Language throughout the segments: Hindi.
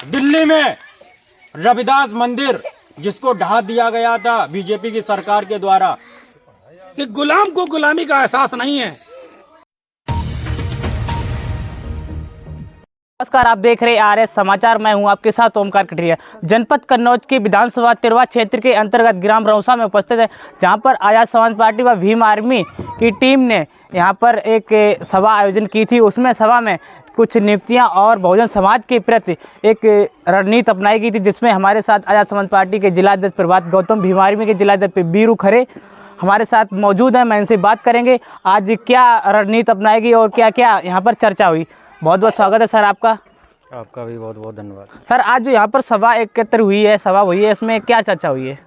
दिल्ली में रविदास मंदिर जिसको ढा दिया गया था बीजेपी की सरकार के द्वारा, कि गुलाम को गुलामी का एहसास नहीं है। नमस्कार, आप देख रहे RS समाचार। मैं हूं आपके साथ ओमकार कटरिया। जनपद कन्नौज की विधानसभा तिरवा क्षेत्र के अंतर्गत ग्राम रौसा में उपस्थित है, जहां पर आजाद समाज पार्टी व भीम आर्मी की टीम ने यहां पर एक सभा आयोजन की थी। उसमें सभा में कुछ नियुक्तियां और बहुजन समाज के प्रति एक रणनीति अपनाई गई थी, जिसमें हमारे साथ आजाद समाज पार्टी के जिलाध्यक्ष प्रभात गौतम, भीम आर्मी के जिलाध्यक्ष बीरू खरे हमारे साथ मौजूद हैं। मैं इनसे बात करेंगे आज क्या रणनीति अपनाएगी और क्या क्या यहाँ पर चर्चा हुई। बहुत बहुत स्वागत है सर आपका। आपका भी बहुत बहुत धन्यवाद। सर, आज जो यहाँ पर सभा एकत्र हुई है, सभा हुई है, इसमें क्या चर्चा हुई है?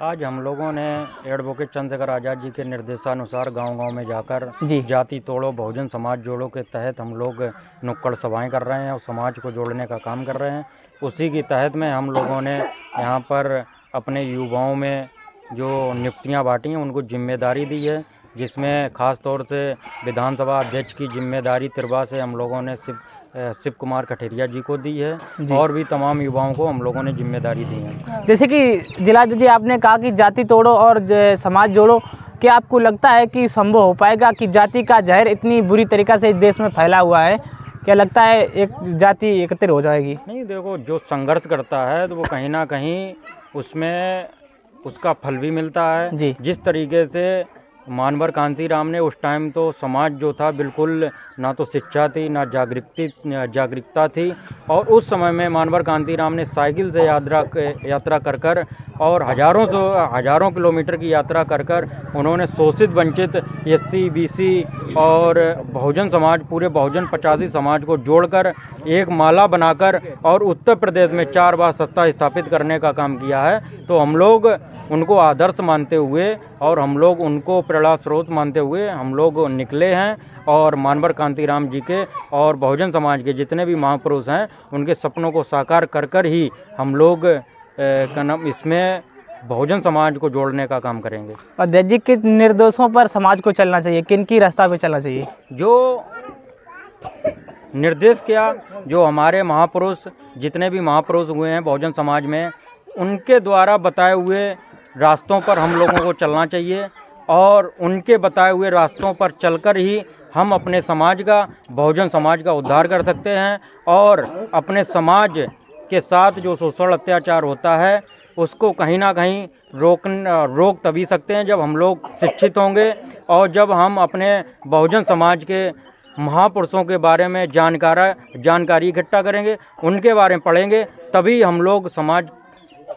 आज हम लोगों ने एडवोकेट चंद्रशेखर आज़ाद जी के निर्देशानुसार गांव-गांव में जाकर जी जाति तोड़ो बहुजन समाज जोड़ो के तहत हम लोग नुक्कड़ सभाएं कर रहे हैं और समाज को जोड़ने का काम कर रहे हैं। उसी के तहत में हम लोगों ने यहाँ पर अपने युवाओं में जो नियुक्तियाँ बांटी हैं उनको जिम्मेदारी दी है, जिसमें ख़ास तौर से विधानसभा अध्यक्ष की जिम्मेदारी तिरवा से हम लोगों ने शिव कुमार कठेरिया जी को दी है और भी तमाम युवाओं को हम लोगों ने जिम्मेदारी दी है। जैसे कि जिलाध्यक्ष जी आपने कहा कि जाति तोड़ो और समाज जोड़ो, क्या आपको लगता है कि संभव हो पाएगा कि जाति का जहर इतनी बुरी तरीक़ा से इस देश में फैला हुआ है, क्या लगता है एक जाति एकत्र हो जाएगी? नहीं, देखो, जो संघर्ष करता है तो वो कहीं ना कहीं उसमें उसका फल भी मिलता है जी। जिस तरीके से मानवर कांतीराम ने उस टाइम तो समाज जो था बिल्कुल ना तो शिक्षा थी ना जागरूकता थी, और उस समय में मानवर कांतीराम ने साइकिल से यात्रा कर और हज़ारों किलोमीटर की यात्रा कर उन्होंने शोषित वंचित SC BC और बहुजन समाज, पूरे बहुजन 85 समाज को जोड़कर एक माला बनाकर और उत्तर प्रदेश में 4 बार सत्ता स्थापित करने का काम किया है। तो हम लोग उनको आदर्श मानते हुए और हम लोग उनको प्रेरणा स्रोत मानते हुए हम लोग निकले हैं और मानवर कांतीराम जी के और बहुजन समाज के जितने भी महापुरुष हैं उनके सपनों को साकार कर ही हम लोग इसमें बहुजन समाज को जोड़ने का काम करेंगे। अध्यक्ष जी, किन निर्देशों पर समाज को चलना चाहिए, किन की रास्ता पे चलना चाहिए? जो निर्देश क्या, जो हमारे महापुरुष जितने भी महापुरुष हुए हैं बहुजन समाज में, उनके द्वारा बताए हुए रास्तों पर हम लोगों को चलना चाहिए और उनके बताए हुए रास्तों पर चलकर ही हम अपने समाज का, बहुजन समाज का उद्धार कर सकते हैं और अपने समाज के साथ जो शोषण अत्याचार होता है उसको कहीं ना कहीं रोक तभी सकते हैं जब हम लोग शिक्षित होंगे और जब हम अपने बहुजन समाज के महापुरुषों के बारे में जानकारी इकट्ठा करेंगे, उनके बारे में पढ़ेंगे, तभी हम लोग समाज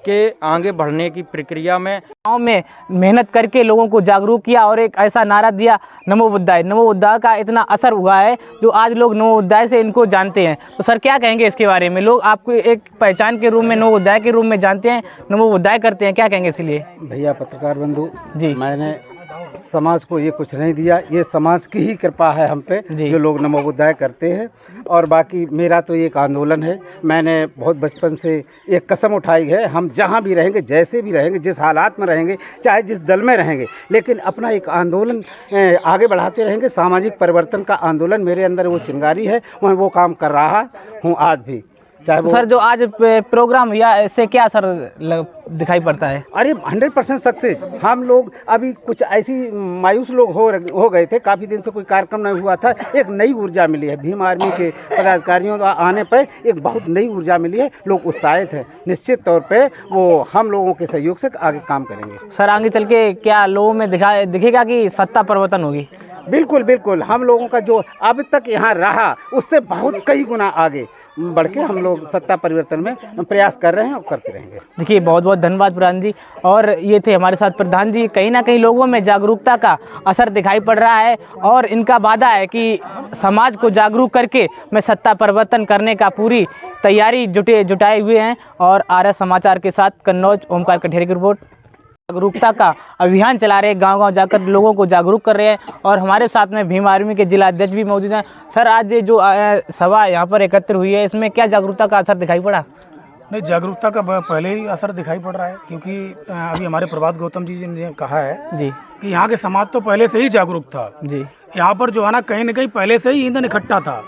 के आगे बढ़ने की प्रक्रिया में गाँव में मेहनत करके लोगों को जागरूक किया और एक ऐसा नारा दिया नमो बुद्धाय। नमो बुद्धाय का इतना असर हुआ है जो आज लोग नमो बुद्धाय से इनको जानते हैं। तो सर, क्या कहेंगे इसके बारे में? लोग आपको एक पहचान के रूप में नमो बुद्धाय के रूप में जानते हैं, नमो बुद्धाय करते हैं, क्या कहेंगे इसलिए? भैया पत्रकार बंधु जी, मैंने समाज को ये कुछ नहीं दिया, ये समाज की ही कृपा है हम पे जो लोग नमो बुद्धाय करते हैं। और बाकी मेरा तो एक आंदोलन है, मैंने बहुत बचपन से एक कसम उठाई है, हम जहाँ भी रहेंगे, जैसे भी रहेंगे, जिस हालात में रहेंगे, चाहे जिस दल में रहेंगे, लेकिन अपना एक आंदोलन आगे बढ़ाते रहेंगे। सामाजिक परिवर्तन का आंदोलन मेरे अंदर वो चिंगारी है, मैं वो काम कर रहा हूँ आज भी। तो सर, जो आज प्रोग्राम या इससे क्या असर दिखाई पड़ता है? अरे 100% सक्सेस। हम लोग अभी कुछ ऐसी मायूस लोग हो गए थे, काफ़ी दिन से कोई कार्यक्रम नहीं हुआ था, एक नई ऊर्जा मिली है भीम आर्मी के पदाधिकारियों का आने पर, एक बहुत नई ऊर्जा मिली है, लोग उत्साहित हैं। निश्चित तौर पे वो हम लोगों के सहयोग से आगे काम करेंगे। सर, आगे चल के क्या लोगों में दिखेगा कि सत्ता परिवर्तन होगी? बिल्कुल बिल्कुल, हम लोगों का जो अब तक यहाँ रहा उससे बहुत कई गुना आगे बढ़ के हम लोग सत्ता परिवर्तन में प्रयास कर रहे हैं और करते रहेंगे। देखिए, बहुत बहुत धन्यवाद प्रधान जी। और ये थे हमारे साथ प्रधान जी। कहीं ना कहीं लोगों में जागरूकता का असर दिखाई पड़ रहा है और इनका वादा है कि समाज को जागरूक करके मैं सत्ता परिवर्तन करने का पूरी तैयारी जुटाए हुए हैं। और RS समाचार के साथ कन्नौज ओमकार कठेरिया की रिपोर्ट। जागरूकता का अभियान चला रहे हैं, गांव-गांव जाकर लोगों को जागरूक कर रहे हैं और हमारे साथ में भीम आर्मी के जिला अध्यक्ष भी मौजूद हैं। सर, आज ये जो सभा यहाँ पर एकत्र हुई है, इसमें क्या जागरूकता का असर दिखाई पड़ा? नहीं, जागरूकता का पहले ही असर दिखाई पड़ रहा है, क्योंकि अभी हमारे प्रभात गौतम जी ने कहा है जी कि यहाँ के समाज तो पहले से ही जागरूक था। जी, यहाँ पर जो है ना कहीं न कहीं पहले से ही ईंधन इकट्ठा था।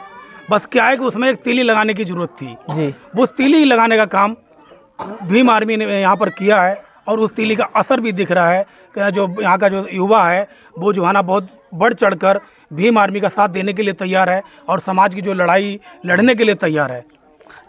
बस क्या है कि उसमें एक तीली लगाने की जरूरत थी जी। वो तीली लगाने का काम भीम आर्मी ने यहाँ पर किया है और उस तीली का असर भी दिख रहा है कि जो यहाँ का जो युवा है वो जो है ना बहुत बढ़ चढ़कर भीम आर्मी का साथ देने के लिए तैयार है और समाज की जो लड़ाई लड़ने के लिए तैयार है।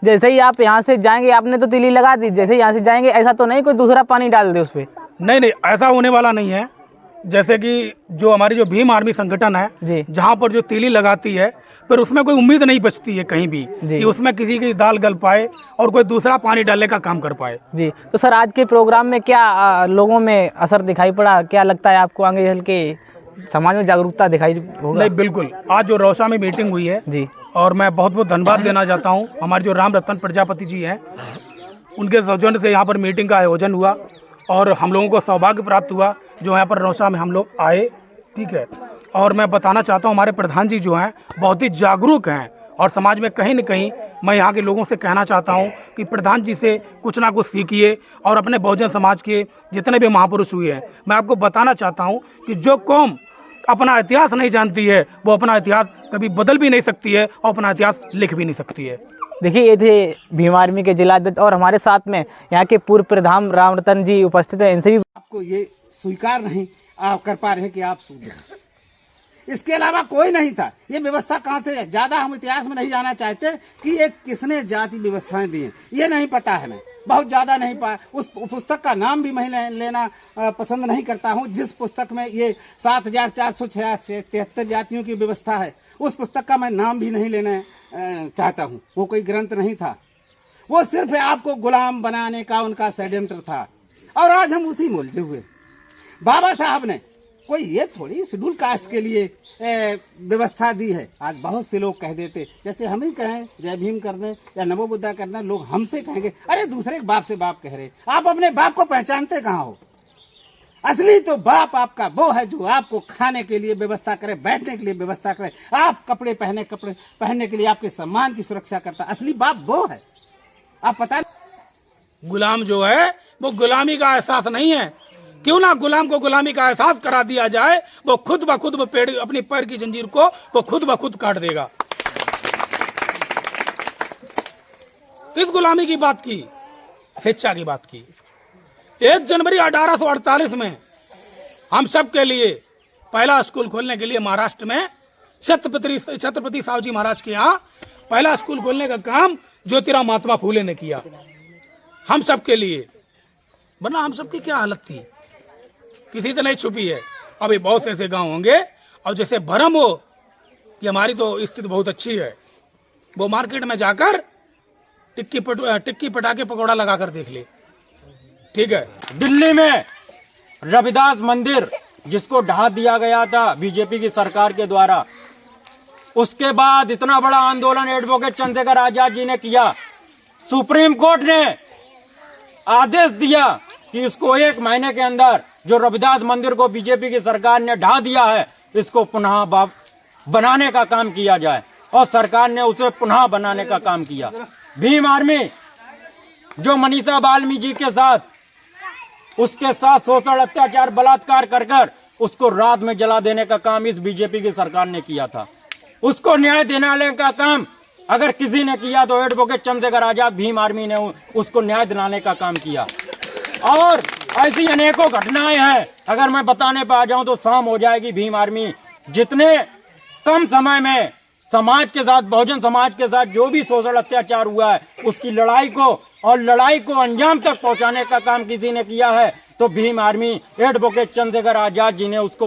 जैसे ही आप यहाँ से जाएंगे, आपने तो तीली लगा दी, जैसे ही यहाँ से जाएंगे ऐसा तो नहीं कोई दूसरा पानी डाल दे उस पर? नहीं, ऐसा होने वाला नहीं है। जैसे कि जो हमारी जो भीम आर्मी संगठन है जी। जहाँ पर जो तीली लगाती है फिर उसमें कोई उम्मीद नहीं बचती है कहीं भी कि उसमें किसी की दाल गल पाए और कोई दूसरा पानी डालने का काम कर पाए। जी। तो सर आज के प्रोग्राम में क्या लोगों में असर दिखाई पड़ा, क्या लगता है आपको आगे चल के समाज में जागरूकता दिखाई होगा? नहीं, बिल्कुल। आज जो रौसा में मीटिंग हुई है जी, और मैं बहुत बहुत धन्यवाद देना चाहता हूँ हमारे जो राम रतन प्रजापति जी हैं, उनके सौजन्य से यहाँ पर मीटिंग का आयोजन हुआ और हम लोगों को सौभाग्य प्राप्त हुआ जो यहाँ पर रौसा में हम लोग आए। ठीक है, और मैं बताना चाहता हूँ हमारे प्रधान जी जो हैं बहुत ही जागरूक हैं और समाज में कहीं न कहीं मैं यहाँ के लोगों से कहना चाहता हूँ कि प्रधान जी से कुछ ना कुछ सीखिए और अपने बहुजन समाज के जितने भी महापुरुष हुए हैं, मैं आपको बताना चाहता हूँ कि जो कौम अपना इतिहास नहीं जानती है वो अपना इतिहास कभी बदल भी नहीं सकती है और अपना इतिहास लिख भी नहीं सकती है। देखिए ये थे भीम आर्मी के जिलाध्यक्ष और हमारे साथ में यहाँ के पूर्व प्रधान राम रतन जी उपस्थित हैं। इनसे भी आपको ये स्वीकार नहीं आप कर पा रहे कि आप सूद हैं। इसके अलावा कोई नहीं था। ये व्यवस्था कहाँ से है? ज्यादा हम इतिहास में नहीं जाना चाहते कि ये किसने जाति व्यवस्थाएं दी हैं, ये नहीं पता है। मैं बहुत ज्यादा नहीं पाया। उस पुस्तक का नाम भी मैं लेना पसंद नहीं करता हूँ जिस पुस्तक में ये 7473 जातियों की व्यवस्था है, उस पुस्तक का मैं नाम भी नहीं लेना चाहता हूँ। वो कोई ग्रंथ नहीं था, वो सिर्फ आपको गुलाम बनाने का उनका षड्यंत्र था और आज हम उसी में उलझे हुए। बाबा साहब ने कोई ये थोड़ी शेड्यूल कास्ट के लिए व्यवस्था दी है। आज बहुत से लोग कह देते, जैसे हम ही कहें जय भीम कर दें या नमो बुद्धा कर दें, लोग हमसे कहेंगे अरे दूसरे बाप से बाप कह रहे। आप अपने बाप को पहचानते कहाँ हो? असली तो बाप आपका वो है जो आपको खाने के लिए व्यवस्था करे, बैठने के लिए व्यवस्था करे, आप कपड़े पहनने के लिए आपके सम्मान की सुरक्षा करता। असली बाप वो है। आप पता, गुलाम जो है वो गुलामी का एहसास नहीं है। क्यों ना गुलाम को गुलामी का एहसास करा दिया जाए, वो खुद ब खुद पेड़ अपनी पैर की जंजीर को वो खुद ब खुद काट देगा। किस गुलामी की बात की? शिक्षा की बात की। 1 जनवरी 1848 में हम सब के लिए पहला स्कूल खोलने के लिए महाराष्ट्र में छत्रपति साहू महाराज के यहाँ पहला स्कूल खोलने का काम ज्योतिराव महात्मा फूले ने किया हम सब के लिए। वरना हम सब की क्या हालत थी किसी से नहीं छुपी है। अभी बहुत से ऐसे गांव होंगे और जैसे भरम हो कि हमारी तो स्थिति बहुत अच्छी है, वो मार्केट में जाकर टिक्की पटाके पकौड़ा लगाकर देख ले। ठीक है, दिल्ली में रविदास मंदिर जिसको ढा दिया गया था बीजेपी की सरकार के द्वारा, उसके बाद इतना बड़ा आंदोलन एडवोकेट चंद्रशेखर आजाद जी ने किया। सुप्रीम कोर्ट ने आदेश दिया कि इसको 1 महीने के अंदर जो रविदास मंदिर को बीजेपी की सरकार ने ढा दिया है, इसको पुनः बनाने का काम किया जाए और सरकार ने उसे पुनः बनाने का काम किया। भीम आर्मी जो मनीषा बाल्मीकि जी के साथ उसके साथ शोषण अत्याचार बलात्कार कर उसको रात में जला देने का काम इस बीजेपी की सरकार ने किया था। उसको न्याय दिलाने का काम अगर किसी ने किया तो एडवोकेट चंद्रशेखर आजाद भीम आर्मी ने उसको न्याय दिलाने का काम किया। और ऐसी अनेकों घटनाएं हैं, अगर मैं बताने पर आ जाऊं तो शाम हो जाएगी। भीम आर्मी जितने कम समय में समाज के साथ, बहुजन समाज के साथ जो भी शोषण अत्याचार हुआ है उसकी लड़ाई को अंजाम तक पहुंचाने का काम किसी ने किया है तो भीम आर्मी एडवोकेट चंद्रशेखर आजाद जी ने उसको